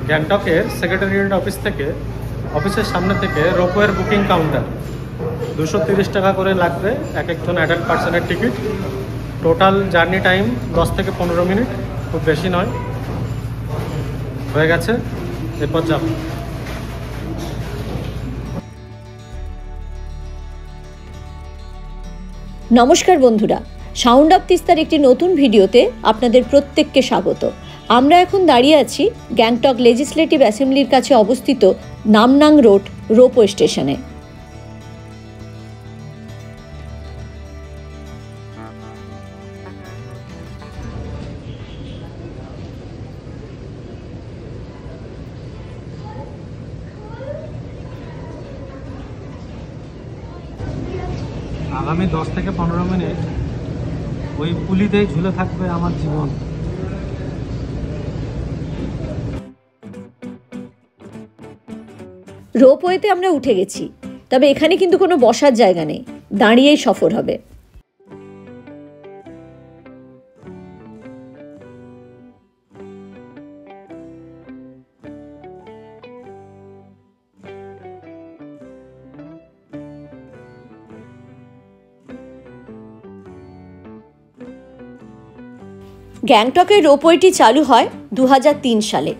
গ্যাংটকের সেক্রেটারিয়েট অফিসের সামনে থেকে রোপওয়ের বুকিং কাউন্টার 230 টাকা করে লাগবে এক একজন অ্যাডাল্ট পার্সনের টিকিট। টোটাল জার্নি টাইম 10 থেকে 15 মিনিট, খুব বেশি নয়। হয়ে গেছে, এরপর যাব। নমস্কার বন্ধুরা, সাউন্ড অফ তিস্তার একটি নতুন ভিডিওতে আপনাদের প্রত্যেককে স্বাগত। আমরা এখন দাঁড়িয়ে আছি গ্যাংটক লেজিসলেটিভ অ্যাসেম্বলির কাছে অবস্থিত নামনাং রোড রোপওয়ে স্টেশনে। আগামী 10 থেকে 15 মিনিট ওই পুলিতেই ঝুলে থাকবে আমার জীবন। রোপওয়েতে আমরা উঠে গেছি, তবে এখানে কিন্তু কোনো বসার জায়গা নেই, দাঁড়িয়েই সফর হবে। গ্যাংটকের রোপওয়েটি চালু হয় 2003 সালে।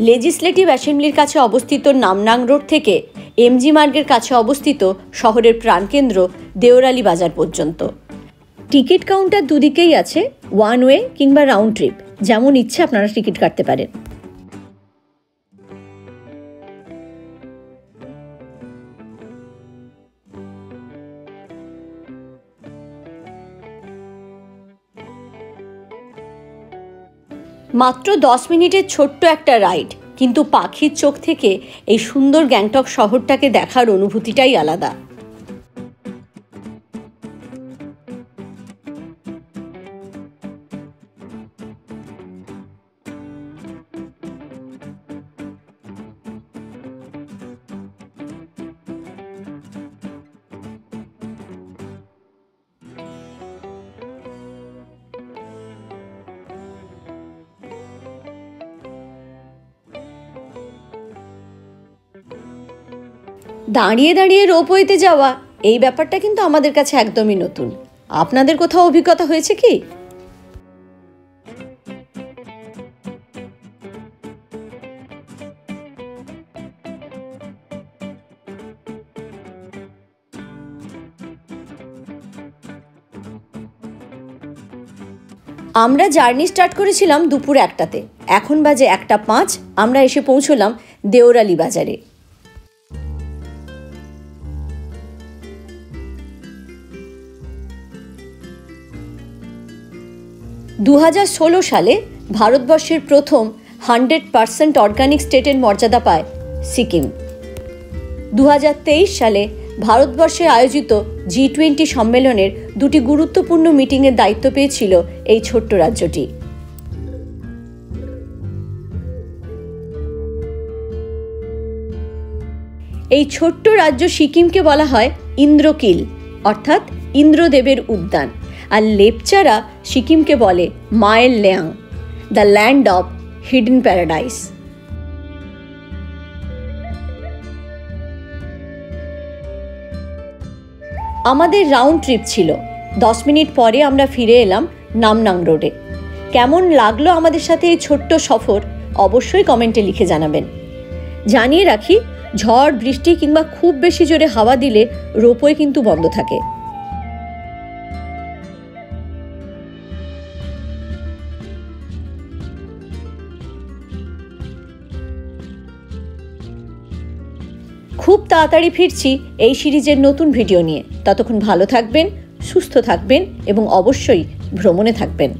লেজিসলেটিভ অ্যাসেম্বলির কাছে অবস্থিত নামনাং রোড থেকে এমজি মার্গের কাছে অবস্থিত শহরের প্রাণকেন্দ্র দেওরালি বাজার পর্যন্ত। টিকিট কাউন্টার দুদিকেই আছে, ওয়ান ওয়ে কিংবা রাউন্ড ট্রিপ, যেমন ইচ্ছে আপনারা টিকিট কাটতে পারেন। মাত্র 10 মিনিটের ছোট্ট একটা রাইড, কিন্তু পাখির চোখ থেকে এই সুন্দর গ্যাংটক শহরটাকে দেখার অনুভূতিটাই আলাদা। দাঁড়িয়ে দাঁড়িয়ে রোপওয়েতে যাওয়া, এই ব্যাপারটা কিন্তু আমাদের কাছে একদমই নতুন। আপনাদের কোথাও অভিজ্ঞতা হয়েছে কি? আমরা জার্নি স্টার্ট করেছিলাম দুপুর 1টাতে, এখন বাজে 1:05। আমরা এসে পৌঁছলাম দেওরালি বাজারে। দু 2016 সালে ভারতবর্ষের প্রথম 100% অর্গানিক স্টেটের মর্যাদা পায় সিকিম। 2023 সালে ভারতবর্ষে আয়োজিত G20 সম্মেলনের দুটি গুরুত্বপূর্ণ মিটিংয়ের দায়িত্ব পেয়েছিল এই ছোট্ট রাজ্যটি। এই ছোট্ট রাজ্য সিকিমকে বলা হয় ইন্দ্রকিল, অর্থাৎ ইন্দ্রদেবের উদ্যান, আর লেপচারা সিকিমকে বলে Mayel Lyang, the land of hidden paradise. আমাদের রাউন্ড ট্রিপ ছিল। 10 মিনিট পরে আমরা ফিরে এলাম নামনাং রোডে। কেমন লাগলো আমাদের সাথে এই ছোট্ট সফর, অবশ্যই কমেন্টে লিখে জানাবেন। জানিয়ে রাখি, ঝড় বৃষ্টি কিংবা খুব বেশি জোরে হাওয়া দিলে রোপওয়ে কিন্তু বন্ধ থাকে। খুব তাড়াতাড়ি ফিরছি এই সিরিজের নতুন ভিডিও নিয়ে। ততক্ষণ ভালো থাকবেন, সুস্থ থাকবেন এবং অবশ্যই ভ্রমণে থাকবেন।